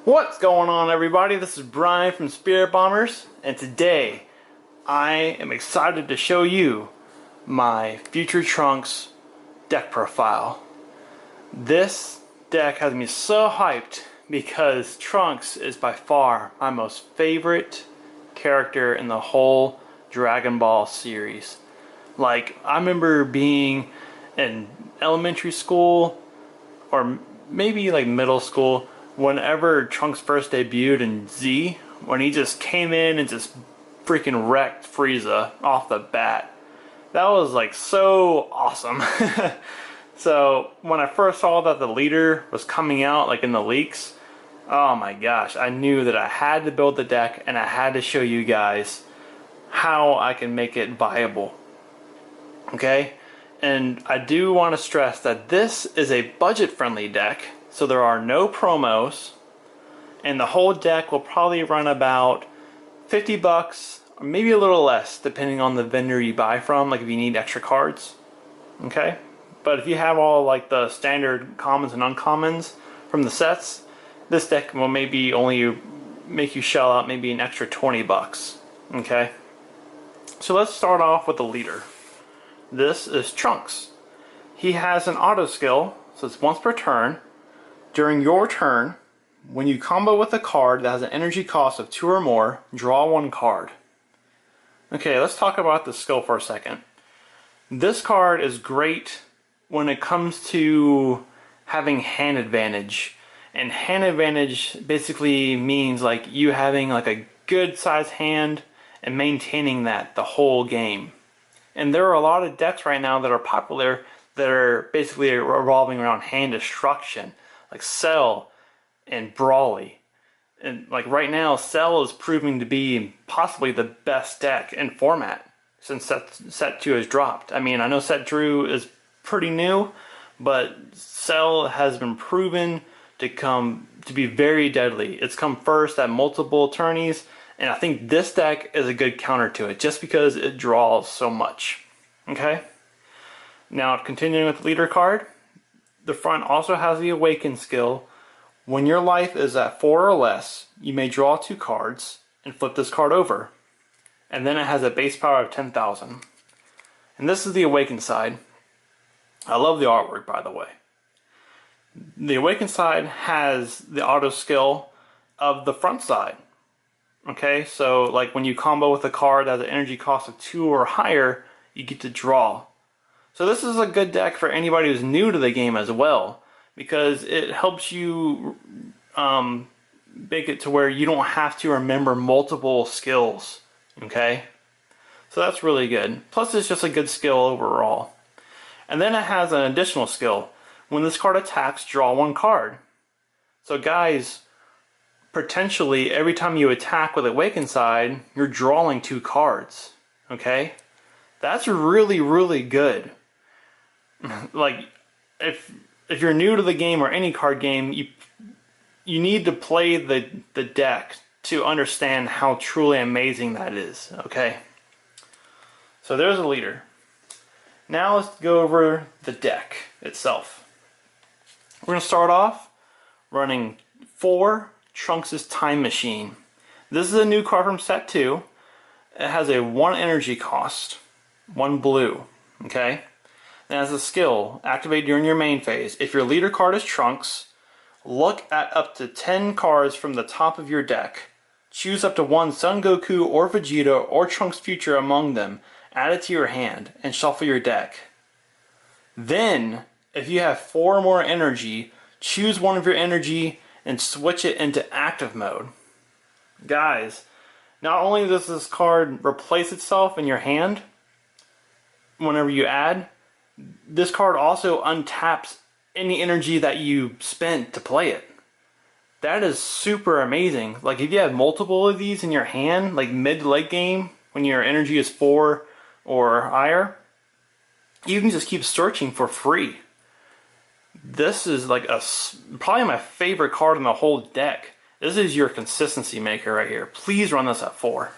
What's going on, everybody? This is Brian from Spirit Bombers, and today I am excited to show you my Future Trunks deck profile. This deck has me so hyped because Trunks is by far my most favorite character in the whole Dragon Ball series. Like, I remember being in elementary school or maybe like middle school whenever Trunks first debuted in Z, when he just came in and just freaking wrecked Frieza off the bat. That was like so awesome. So when I first saw that the leader was coming out, like in the leaks, oh my gosh, I knew that I had to build the deck and I had to show you guys how I can make it viable. Okay? And I do want to stress that this is a budget-friendly deck, so there are no promos, and the whole deck will probably run about 50 bucks, or maybe a little less, depending on the vendor you buy from, like if you need extra cards. Okay? But if you have all like the standard commons and uncommons from the sets, this deck will maybe only make you shell out maybe an extra 20 bucks. Okay? So let's start off with the leader. This is Trunks. He has an auto skill, so it's once per turn. During your turn, when you combo with a card that has an energy cost of 2 or more, draw 1 card. Okay, let's talk about the skill for a second. This card is great when it comes to having hand advantage. And hand advantage basically means like you having like a good sized hand and maintaining that the whole game. And there are a lot of decks right now that are popular that are basically revolving around hand destruction, like Cell and Brawly. And like right now, Cell is proving to be possibly the best deck in format since set 2 has dropped. I mean, I know set Drew is pretty new, but Cell has been proven to be very deadly. It's come first at multiple tourneys, and I think this deck is a good counter to it just because it draws so much. Okay? Now, continuing with the leader card, the front also has the Awaken skill. When your life is at 4 or less, you may draw 2 cards and flip this card over. And then it has a base power of 10,000. And this is the Awaken side. I love the artwork, by the way. The Awaken side has the auto skill of the front side. Okay, so like when you combo with a card that has an energy cost of 2 or higher, you get to draw. So this is a good deck for anybody who's new to the game as well, because it helps you make it to where you don't have to remember multiple skills. Okay, so that's really good. Plus it's just a good skill overall. And then it has an additional skill. When this card attacks, draw 1 card. So guys, potentially every time you attack with Awaken side, you're drawing 2 cards. Okay? That's really, really good. Like, if you're new to the game or any card game, you need to play the deck to understand how truly amazing that is. Okay? So there's a leader. Now let's go over the deck itself. We're going to start off running 4 Trunks' Time Machine. This is a new card from set 2. It has a 1 energy cost, 1 blue. Okay? And as a skill, activate during your main phase. If your leader card is Trunks, look at up to 10 cards from the top of your deck. Choose up to 1 Son Goku or Vegeta or Trunks Future among them. Add it to your hand and shuffle your deck. Then, if you have 4 more energy, choose one of your energy and switch it into active mode. Guys, not only does this card replace itself in your hand whenever you add, this card also untaps any energy that you spent to play it. That is super amazing. Like if you have multiple of these in your hand, like mid to late game, when your energy is 4 or higher, you can just keep searching for free. This is like probably my favorite card in the whole deck. This is your consistency maker right here. Please run this at 4.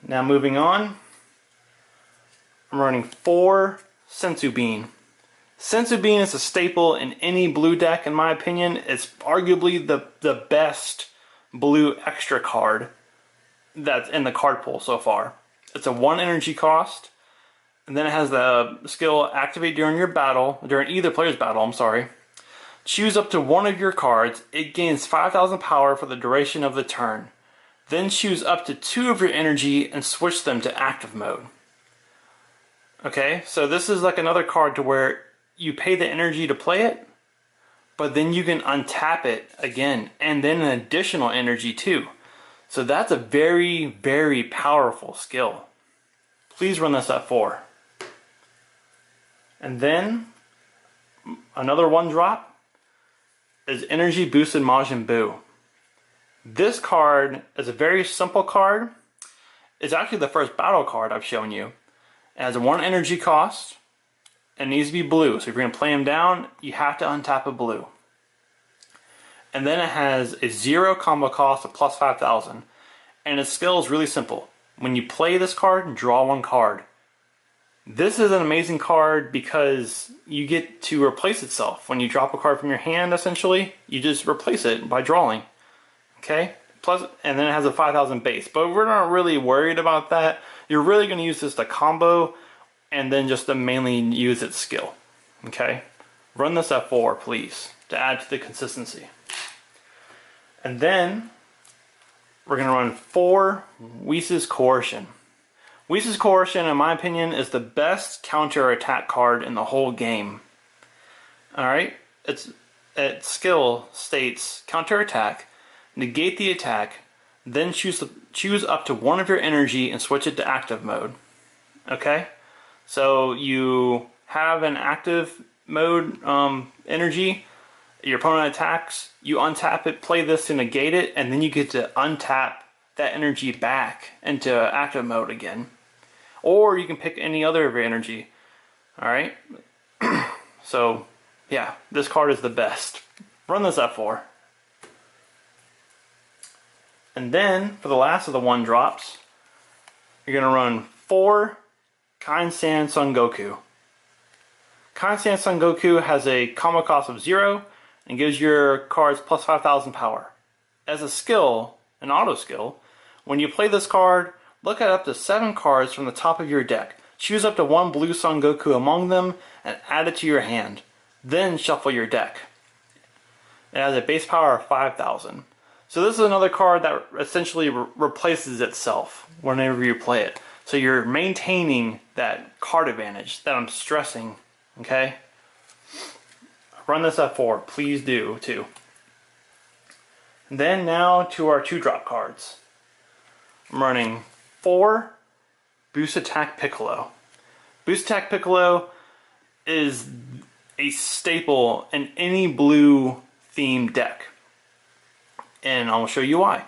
Now moving on, I'm running 4 Senzu Bean. Senzu Bean is a staple in any blue deck, in my opinion. It's arguably the best blue extra card that's in the card pool so far. It's a 1 energy cost, and then it has the skill activate during your battle, during either player's battle, I'm sorry. Choose up to one of your cards. It gains 5,000 power for the duration of the turn. Then choose up to 2 of your energy and switch them to active mode. Okay, so this is like another card to where you pay the energy to play it, but then you can untap it again, and then an additional energy too. So that's a very, very powerful skill. Please run this at 4. And then another 1-drop is Energy Boosted Majin Buu. This card is a very simple card. It's actually the first battle card I've shown you. It has a 1 energy cost. It needs to be blue. So if you're going to play him down, you have to untap a blue. And then it has a 0 combo cost of plus 5,000. And its skill is really simple. When you play this card, draw 1 card. This is an amazing card because you get to replace itself. When you drop a card from your hand, essentially, you just replace it by drawing. Okay? Plus, and then it has a 5,000 base. But we're not really worried about that. You're really going to use this to combo and then just to mainly use its skill. Okay? Run this at 4, please, to add to the consistency. And then we're going to run 4 Whis Coercion. Whis Coercion, in my opinion, is the best counter-attack card in the whole game. Alright? Its skill states counter-attack, negate the attack, then choose up to 1 of your energy and switch it to active mode. Okay? So you have an active mode energy, your opponent attacks, you untap it, play this to negate it, and then you get to untap that energy back into active mode again. Or you can pick any other of your energy. Alright? So, yeah, this card is the best. Run this at 4. And then, for the last of the 1-drops, you're going to run 4 Kind-San Son Goku. Kind-San Son Goku has a combo cost of 0 and gives your cards plus 5,000 power. As a skill, an auto skill, when you play this card, look at up to 7 cards from the top of your deck. Choose up to 1 blue Son Goku among them and add it to your hand. Then shuffle your deck. It has a base power of 5,000. So this is another card that essentially replaces itself whenever you play it. So you're maintaining that card advantage that I'm stressing, okay? Run this at 4, please do too. And then now to our 2-drop cards. I'm running 4 Boost Attack Piccolo. Boost Attack Piccolo is a staple in any blue themed deck. And I'll show you why.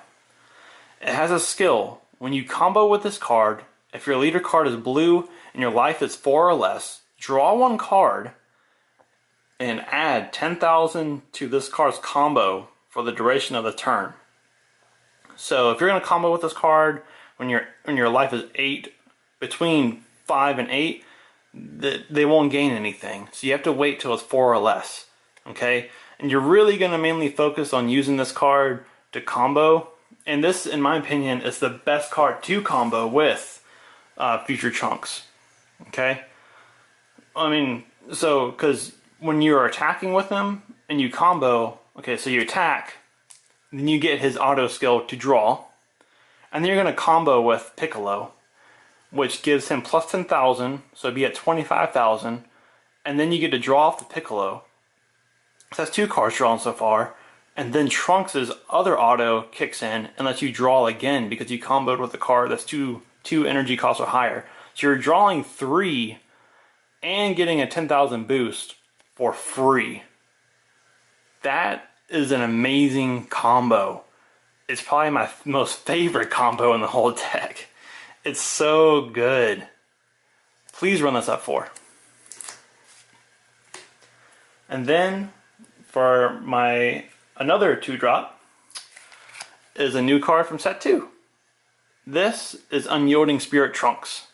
It has a skill. When you combo with this card, if your leader card is blue and your life is 4 or less, draw 1 card and add 10,000 to this card's combo for the duration of the turn. So if you're going to combo with this card when your life is 8, between 5 and 8, they won't gain anything. So you have to wait till it's 4 or less. Okay? And you're really going to mainly focus on using this card to combo. And this, in my opinion, is the best card to combo with Future Trunks. Okay? I mean, so, because when you're attacking with them and you combo, okay, so you attack, then you get his auto skill to draw. And then you're going to combo with Piccolo, which gives him plus 10,000, so it'd be at 25,000. And then you get to draw off the Piccolo. So that's 2 cards drawn so far. And then Trunks' other auto kicks in and lets you draw again because you comboed with a card that's 2 energy costs or higher. So you're drawing 3 and getting a 10,000 boost for free. That is an amazing combo. It's probably my most favorite combo in the whole deck. It's so good. Please run this at 4. And then for my another 2-drop is a new card from set 2. This is Unyielding Spirit Trunks.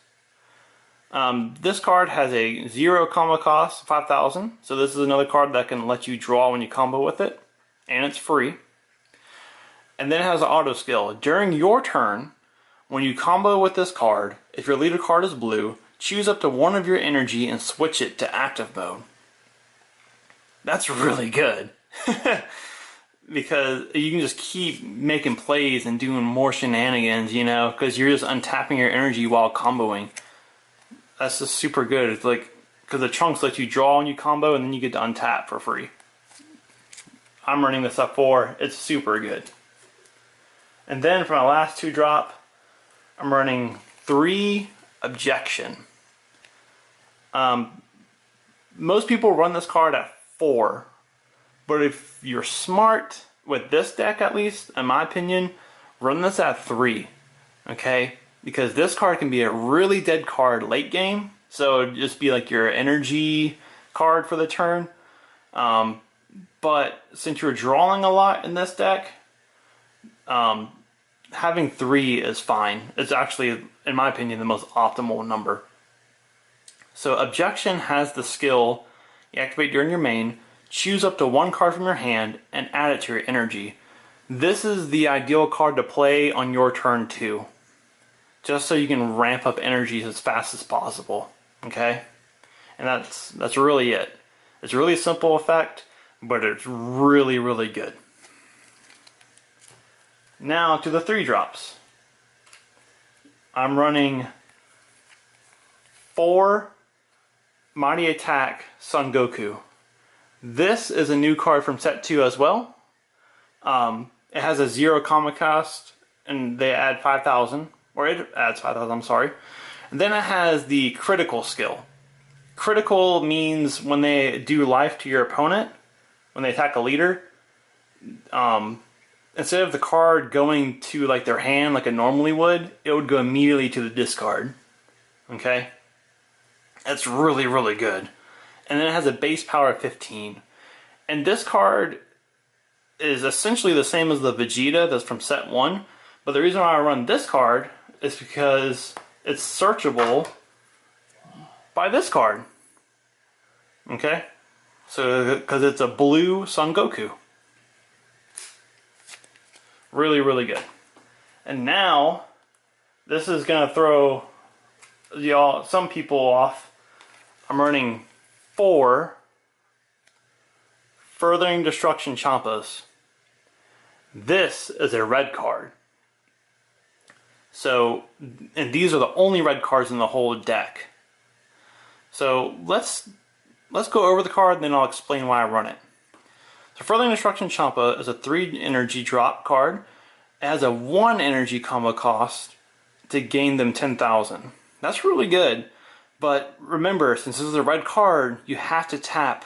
This card has a 0 combo cost, 5,000. So this is another card that can let you draw when you combo with it. And it's free. And then it has an auto skill. During your turn, when you combo with this card, if your leader card is blue, choose up to one of your energy and switch it to active mode. That's really good. Because you can just keep making plays and doing more shenanigans, you know, because you're just untapping your energy while comboing. That's just super good. It's like, because the Trunks let you draw when you combo and then you get to untap for free. I'm running this up 4. It's super good. And then for my last 2 drop, I'm running 3 Objection. Most people run this card at 4. But if you're smart, with this deck at least, in my opinion, run this at 3. Okay? Because this card can be a really dead card late game. So it'd just be like your energy card for the turn. But since you're drawing a lot in this deck, having 3 is fine. It's actually, in my opinion, the most optimal number. So Objection has the skill you activate during your main. Choose up to 1 card from your hand and add it to your energy. This is the ideal card to play on your turn 2. Just so you can ramp up energies as fast as possible. Okay? And that's really it. It's really a simple effect, but it's really, really good. Now to the 3 drops. I'm running 4 Mighty Attack Son Goku. This is a new card from set 2 as well. It has a 0 combo cost, and they add 5,000. Or it adds 5,000, I'm sorry. And then it has the critical skill. Critical means when they do life to your opponent, when they attack a leader, instead of the card going to like their hand like it normally would, it would go immediately to the discard. Okay? That's really, really good. And then it has a base power of 15. And this card is essentially the same as the Vegeta that's from set 1. But the reason why I run this card is because it's searchable by this card. Okay? So, because it's a blue Son Goku. Really, really good. And now, this is going to throw some people off. I'm running 4 Furthering Destruction Champas. This is a red card. So, and these are the only red cards in the whole deck. So let's go over the card and then I'll explain why I run it. So Furthering Destruction Champa is a 3 energy drop card. It has a 1 energy combo cost to gain them 10,000. That's really good. But remember, since this is a red card, you have to tap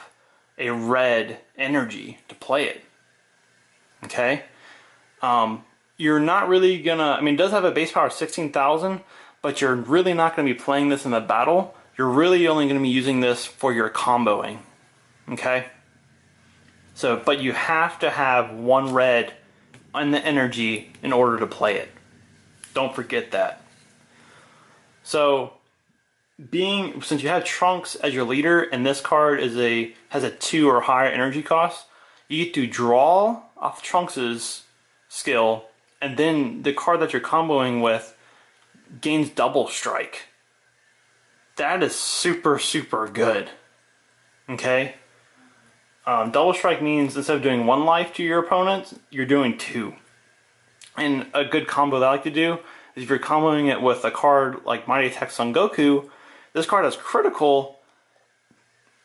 a red energy to play it. Okay? You're not really gonna, I mean, it does have a base power of 16,000, but you're really not gonna be playing this in the battle. You're really only gonna be using this for your comboing. Okay? So, but you have to have 1 red on the energy in order to play it. Don't forget that. So, since you have Trunks as your leader, and this card has a 2 or higher energy cost, you get to draw off Trunks' skill, and then the card that you're comboing with gains double strike. That is super, super good. Okay? Double strike means instead of doing 1 life to your opponent, you're doing 2. And a good combo that I like to do is if you're comboing it with a card like Mighty Attack Son Goku, this card has critical,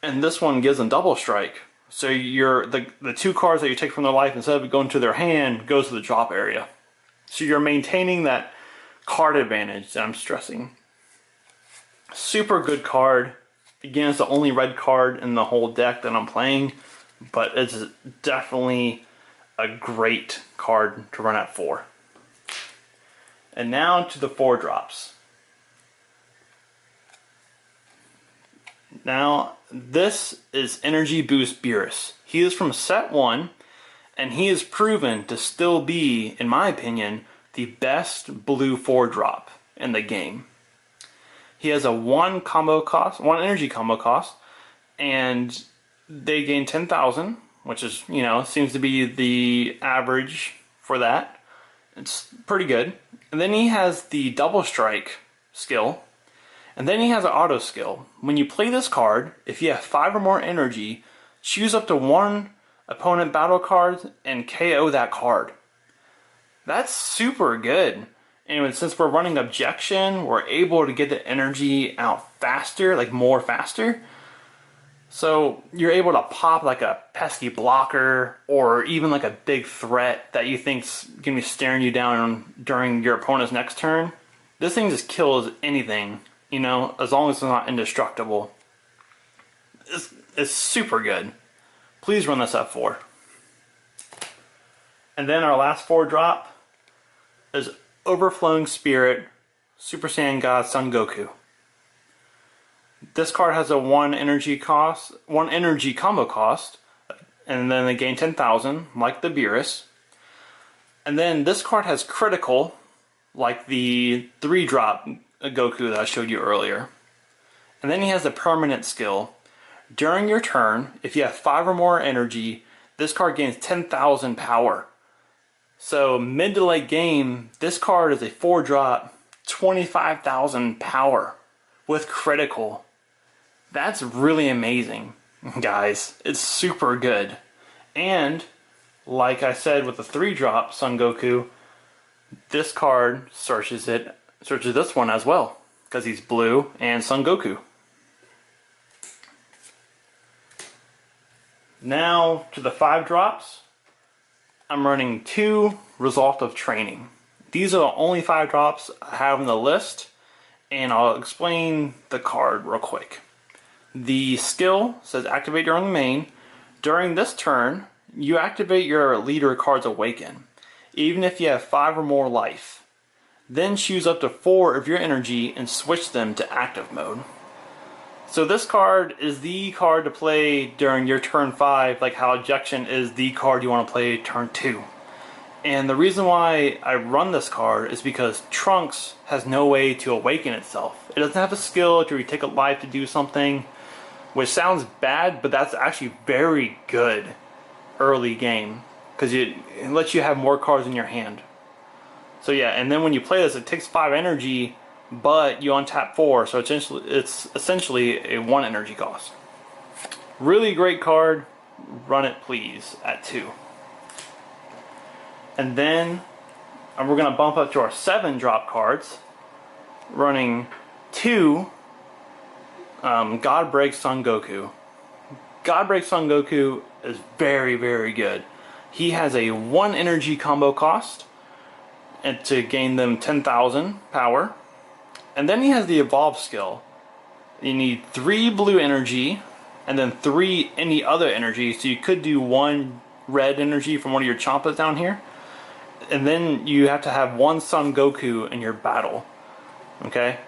and this one gives them double strike. So the 2 cards that you take from their life, instead of going to their hand, goes to the drop area. So you're maintaining that card advantage that I'm stressing. Super good card. Again, it's the only red card in the whole deck that I'm playing, but it's definitely a great card to run at 4. And now to the 4 drops. Now, this is Energy Boost Beerus. He is from set 1, and he is proven to still be, in my opinion, the best blue 4-drop in the game. He has a one energy combo cost, and they gain 10,000, which is, you know, seems to be the average for that. It's pretty good. And then he has the double strike skill, and then he has an auto skill. When you play this card, if you have 5 or more energy, choose up to 1 opponent battle card and KO that card. That's super good. And since we're running Objection, we're able to get the energy out faster, like more faster. So you're able to pop like a pesky blocker or even like a big threat that you think's gonna be staring you down during your opponent's next turn. This thing just kills anything, you know, as long as it's not indestructible. It's super good. Please run this at 4. And then our last 4 drop is Overflowing Spirit, Super Saiyan God Son Goku. This card has a 1 energy combo cost, and then they gain 10,000, like the Beerus. And then this card has critical, like the 3-drop Goku that I showed you earlier. And then he has a permanent skill. During your turn, if you have 5 or more energy, this card gains 10,000 power. So mid to late game, this card is a 4-drop, 25,000 power with critical. That's really amazing, guys. It's super good. And like I said with the 3-drop Son Goku, this card searches this one as well, because he's blue and Son Goku. Now to the 5 drops. I'm running 2 Result of Training. These are the only 5 drops I have on the list, and I'll explain the card real quick. The skill says activate during the main. During this turn, you activate your leader card's Awaken, even if you have 5 or more life. Then choose up to 4 of your energy and switch them to active mode. So this card is the card to play during your turn 5, like how Objection is the card you want to play turn 2. And the reason why I run this card is because Trunks has no way to awaken itself. It doesn't have a skill to retake a life to do something, which sounds bad, but that's actually very good early game, because it lets you have more cards in your hand. So yeah, and then when you play this, it takes 5 energy, but you untap 4, so it's essentially a 1 energy cost. Really great card. Run it please at 2. And then we're going to bump up to our 7 drop cards, running 2 God Break Son Goku. God Break Son Goku is very, very good. He has a 1 energy combo cost and to gain them 10,000 power. And then he has the Evolve skill. You need 3 blue energy and then 3 any other energy. So you could do 1 red energy from one of your Champas down here. And then you have to have 1 Son Goku in your battle. Okay?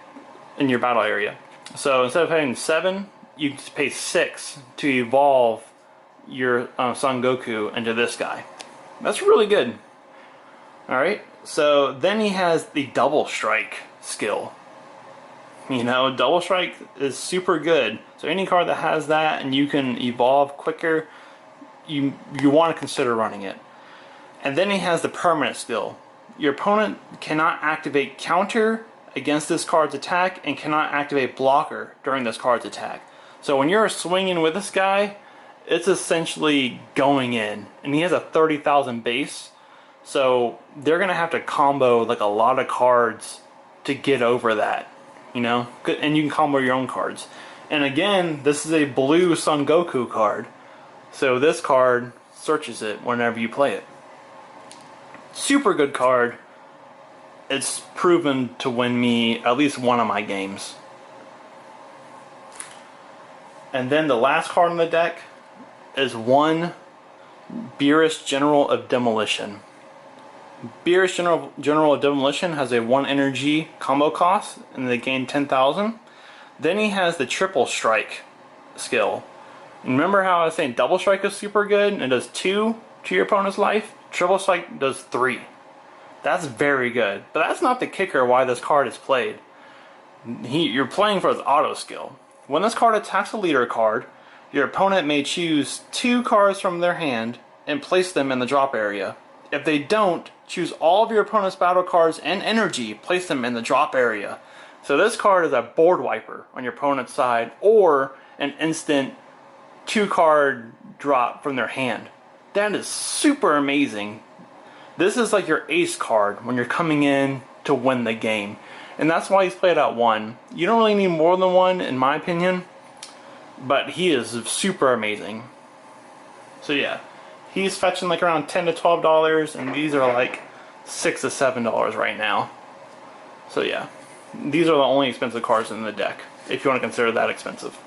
In your battle area. So instead of paying 7, you just pay 6 to evolve your Son Goku into this guy. That's really good. Alright, so then he has the Double Strike skill. You know, Double Strike is super good. So any card that has that and you can evolve quicker, you want to consider running it. And then he has the permanent skill. Your opponent cannot activate counter against this card's attack and cannot activate blocker during this card's attack. So when you're swinging with this guy, it's essentially going in. And he has a 30,000 base. So they're going to have to combo like a lot of cards to get over that. You know? And you can combo your own cards. And again, this is a blue Son Goku card. So this card searches it whenever you play it. Super good card. It's proven to win me at least one of my games. And then the last card on the deck is 1 Beerus General of Demolition. Beerus General of Demolition has a 1 energy combo cost and they gain 10,000. Then he has the Triple Strike skill. Remember how I was saying Double Strike is super good and it does 2 to your opponent's life? Triple Strike does 3. That's very good. But that's not the kicker why this card is played. You're playing for his auto skill. When this card attacks a leader card, your opponent may choose 2 cards from their hand and place them in the drop area. If they don't, choose all of your opponent's battle cards and energy, place them in the drop area. So this card is a board wiper on your opponent's side, or an instant 2-card drop from their hand. That is super amazing. This is like your ace card when you're coming in to win the game. And that's why he's played at 1. You don't really need more than 1 in my opinion, but he is super amazing. So yeah, he's fetching like around $10 to $12, and these are like $6 to $7 right now. So yeah, these are the only expensive cards in the deck, if you want to consider that expensive.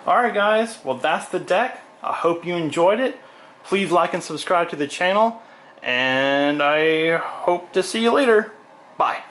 Alright guys, well that's the deck. I hope you enjoyed it. Please like and subscribe to the channel, and I hope to see you later. Bye.